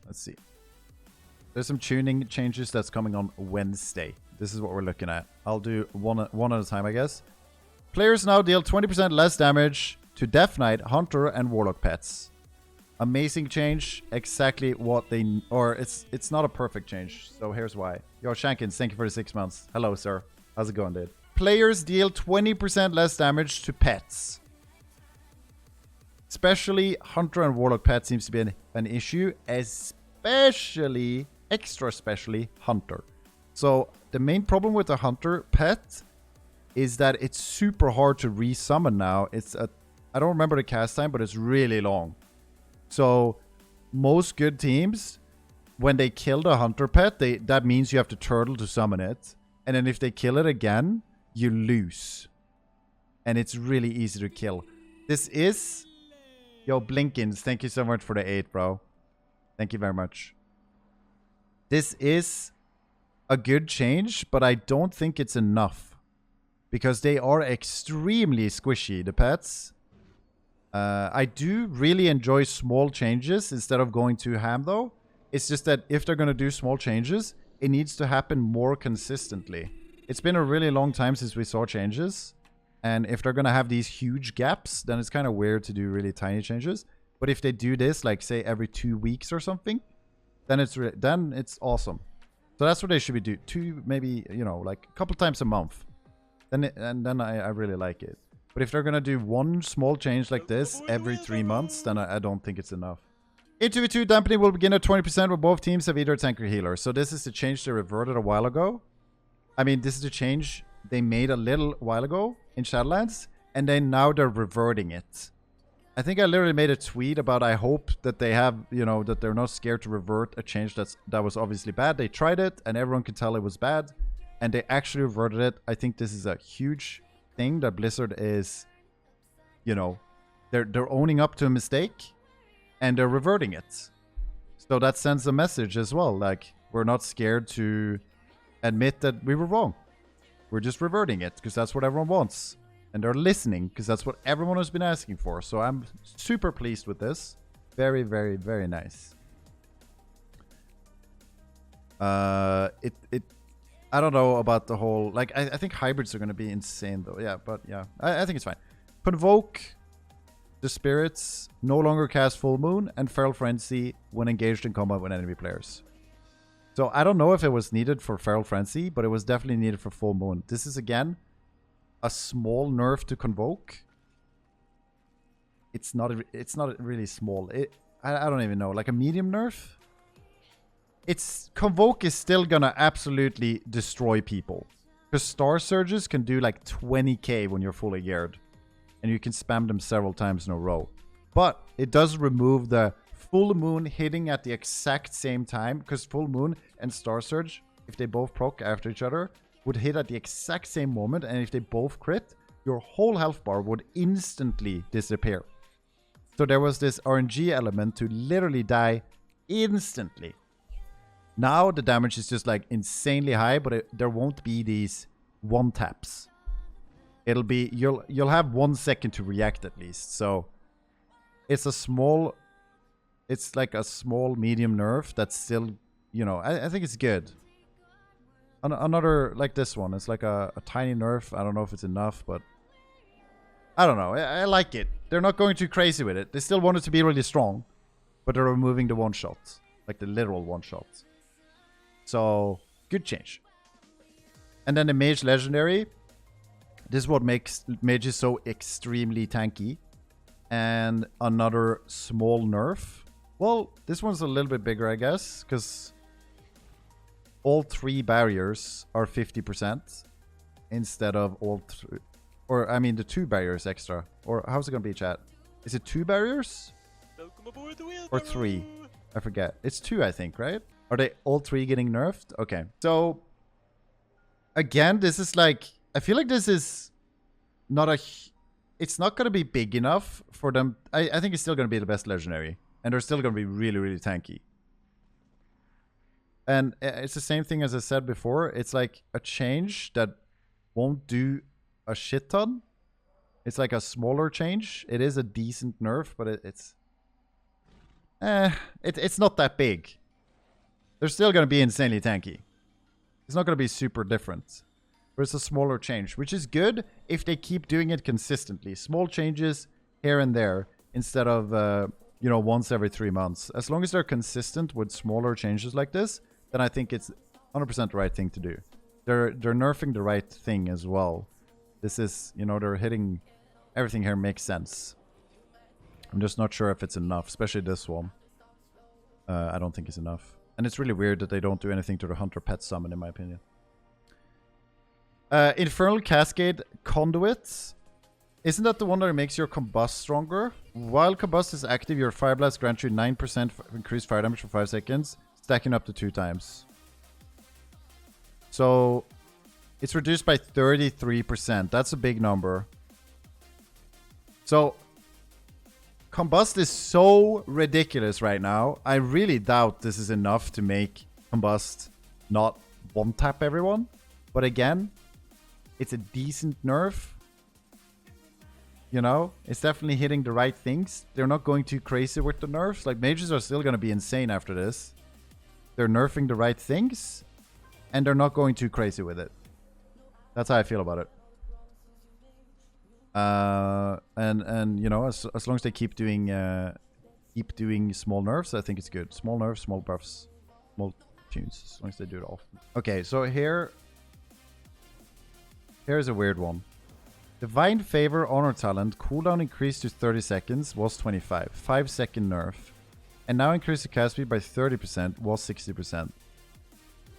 Let's see. There's some tuning changes that's coming on Wednesday. This is what we're looking at. I'll do one at a time, I guess. Players now deal 20% less damage to Death Knight, Hunter, and Warlock pets. Amazing change. Exactly what they... Or it's not a perfect change. So here's why. Yo, Shankins, thank you for the 6 months. Hello, sir. How's it going, dude? Players deal 20% less damage to pets. Especially Hunter and Warlock pet seems to be an issue. Especially, extra especially, Hunter. So the main problem with the Hunter pet is that it's super hard to resummon now. I don't remember the cast time, but it's really long. So most good teams, when they kill the Hunter pet, that means you have to turtle to summon it. And then if they kill it again, you lose. And it's really easy to kill. This is... Yo, Blinkins, thank you so much for the 8, bro. Thank you very much. This is a good change, but I don't think it's enough. Because they are extremely squishy, the pets. I do really enjoy small changes instead of going too ham, though. It's just that if they're going to do small changes, it needs to happen more consistently. It's been a really long time since we saw changes. And if they're going to have these huge gaps, then it's kind of weird to do really tiny changes. But if they do this, like, say, every 2 weeks or something, then it's awesome. So that's what they should be doing. 2, maybe, you know, like a couple times a month. Then I really like it. But if they're going to do one small change like this every 3 months, then I don't think it's enough. 8-2 dampening will begin at 20% when both teams have either tank or healer. So this is the change they reverted a while ago. I mean, this is the change they made a little while ago in Shadowlands. And then now they're reverting it. I think I literally made a tweet about I hope that they have, you know, that they're not scared to revert a change that was obviously bad. They tried it and everyone could tell it was bad. And they actually reverted it. I think this is a huge thing that Blizzard is, you know, they're owning up to a mistake and they're reverting it. So that sends a message as well. Like, we're not scared to admit that we were wrong. We're just reverting it because that's what everyone wants. And they're listening because that's what everyone has been asking for. So I'm super pleased with this. Very, very, very nice. I don't know about the whole... Like, I think hybrids are going to be insane, though. Yeah, but yeah. I think it's fine. Convoke the spirits, no longer cast Full Moon, and Feral Frenzy when engaged in combat with enemy players. So I don't know if it was needed for Feral Frenzy, but it was definitely needed for Full Moon. This is, again, a small nerf to Convoke. It's not really small. I don't even know. Like a medium nerf? Convoke is still gonna absolutely destroy people. Because Star Surges can do like 20k when you're fully geared. And you can spam them several times in a row. But it does remove the Full Moon hitting at the exact same time. Because Full Moon and Star Surge, if they both proc after each other, would hit at the exact same moment. And if they both crit, your whole health bar would instantly disappear. So there was this RNG element to literally die instantly. Now the damage is just like insanely high, but there won't be these one taps. It'll be you'll have 1 second to react at least. So it's like a small medium nerf that's still, you know, I think it's good. Another like this one, it's like a tiny nerf. I don't know if it's enough, but I don't know. I like it. They're not going too crazy with it. They still want it to be really strong, but they're removing the one shots, like the literal one shots. So, good change. And then the Mage Legendary. This is what makes mages so extremely tanky. And another small nerf. Well, this one's a little bit bigger, I guess. Because all 3 barriers are 50%. Instead of all 3. Or, I mean, the 2 barriers extra. Or, how's it going to be, chat? Is it 2 barriers? Welcome aboard the wheel. Or 3? I forget. It's 2, I think, right? Are they all 3 getting nerfed? Okay. So, again, this is like... I feel like this is not a... It's not going to be big enough for them. I think it's still going to be the best legendary. And they're still going to be really, really tanky. And it's the same thing as I said before. It's like a change that won't do a shit ton. It's like a smaller change. It is a decent nerf, but it's... it's not that big. They're still going to be insanely tanky. It's not going to be super different. But it's a smaller change, which is good if they keep doing it consistently. Small changes here and there instead of, you know, once every 3 months. As long as they're consistent with smaller changes like this, then I think it's 100% the right thing to do. They're nerfing the right thing as well. This is, you know, they're hitting... Everything here makes sense. I'm just not sure if it's enough, especially this one. I don't think it's enough. And it's really weird that they don't do anything to the Hunter Pet Summon, in my opinion. Infernal Cascade Conduits. Isn't that the one that makes your Combust stronger? While Combust is active, your Fire Blast grants you 9% increased fire damage for 5 seconds, stacking up to 2 times. So, it's reduced by 33%. That's a big number. So, Combust is so ridiculous right now. I really doubt this is enough to make Combust not one-tap everyone. But again, it's a decent nerf. You know, it's definitely hitting the right things. They're not going too crazy with the nerfs. Like, mages are still going to be insane after this. They're nerfing the right things. And they're not going too crazy with it. That's how I feel about it. And you know, as long as they keep doing small nerfs, I think it's good. Small nerfs, small buffs, small tunes, as long as they do it often. Okay, so here's a weird one. Divine Favor Honor Talent cooldown increased to 30 seconds was 25. 5-second nerf. And now increased the cast speed by 30% was 60%.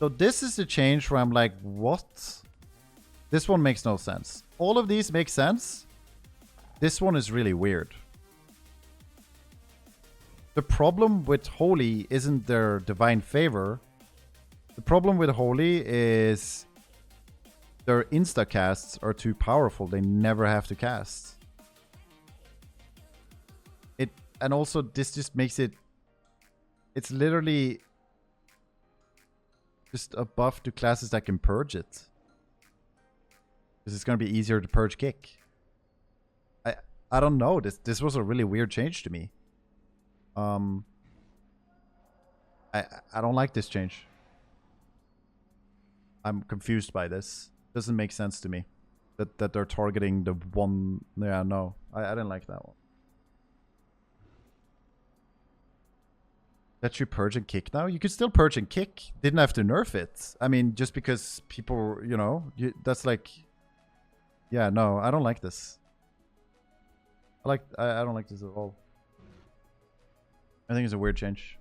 So this is the change where I'm like, what? This one makes no sense. All of these make sense. This one is really weird. The problem with Holy isn't their Divine Favor. The problem with Holy is their insta-casts are too powerful. They never have to cast. And also this just makes it... It's literally just a buff to classes that can purge it. Because it's going to be easier to purge kick. I don't know. This was a really weird change to me. I don't like this change. I'm confused by this. Doesn't make sense to me. That they're targeting the one... Yeah, no. I didn't like that one. That you purge and kick now? You could still purge and kick. Didn't have to nerf it. I mean, just because people, you know... that's like... Yeah, no. I don't like this. I don't like this at all. I think it's a weird change.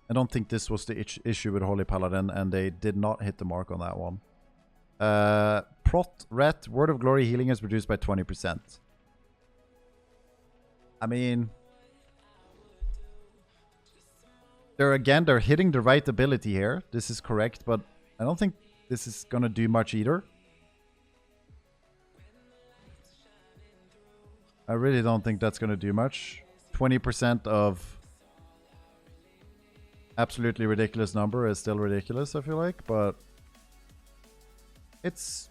I don't think this was the issue with Holy Paladin, and they did not hit the mark on that one. Prot Ret Word of Glory healing is reduced by 20%. I mean, they're hitting the right ability here. This is correct, but I don't think this is gonna do much either. I really don't think that's gonna do much. 20% of absolutely ridiculous number is still ridiculous, I feel like, but it's,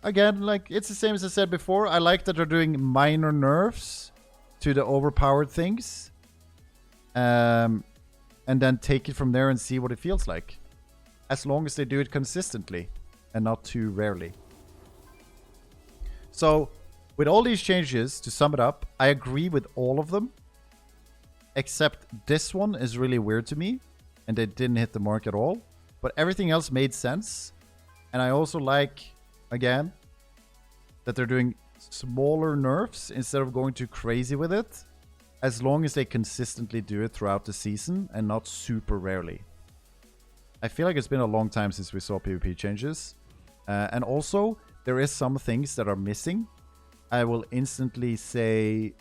again, like, it's the same as I said before. I like that they're doing minor nerfs to the overpowered things, and then take it from there and see what it feels like, as long as they do it consistently and not too rarely. So with all these changes, to sum it up, I agree with all of them. Except this one is really weird to me. And they didn't hit the mark at all. But everything else made sense. And I also like, again, that they're doing smaller nerfs instead of going too crazy with it. As long as they consistently do it throughout the season and not super rarely. I feel like it's been a long time since we saw PvP changes. And also, there is some things that are missing. I will instantly say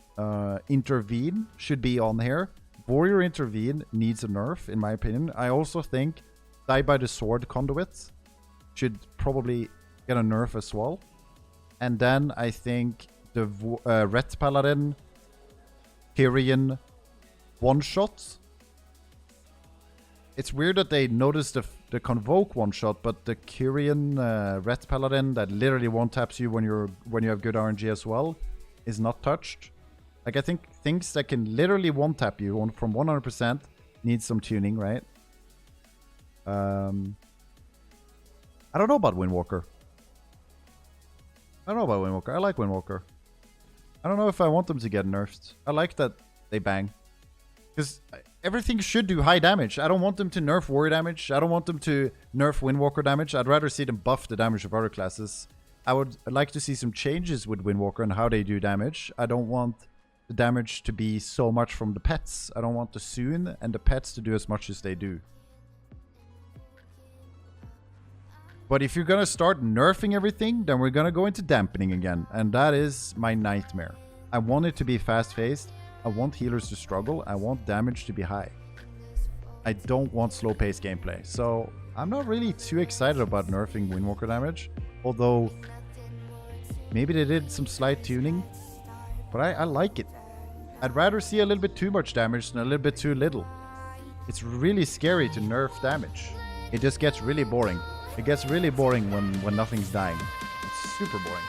Intervene should be on here. Warrior Intervene needs a nerf, in my opinion. I also think Die by the Sword Conduit should probably get a nerf as well. And then I think the Ret Paladin Tyrion one-shot. It's weird that they noticed the Convoke one-shot, but the Kyrian Ret Paladin that literally one-taps you when you have good RNG as well is not touched. Like, I think things that can literally one-tap you from 100% need some tuning, right? I don't know about Windwalker. I like Windwalker. I don't know if I want them to get nerfed. I like that they bang. Because everything should do high damage. I don't want them to nerf warrior damage. I don't want them to nerf Windwalker damage. I'd rather see them buff the damage of other classes. I'd like to see some changes with Windwalker and how they do damage. I don't want the damage to be so much from the pets. I don't want the Soon and the pets to do as much as they do. But if you're going to start nerfing everything, then we're going to go into dampening again. And that is my nightmare. I want it to be fast-paced. I want healers to struggle. I want damage to be high. I don't want slow-paced gameplay. So I'm not really too excited about nerfing Windwalker damage. Although, maybe they did some slight tuning. But I like it. I'd rather see a little bit too much damage than a little bit too little. It's really scary to nerf damage. It just gets really boring. It gets really boring when nothing's dying. It's super boring.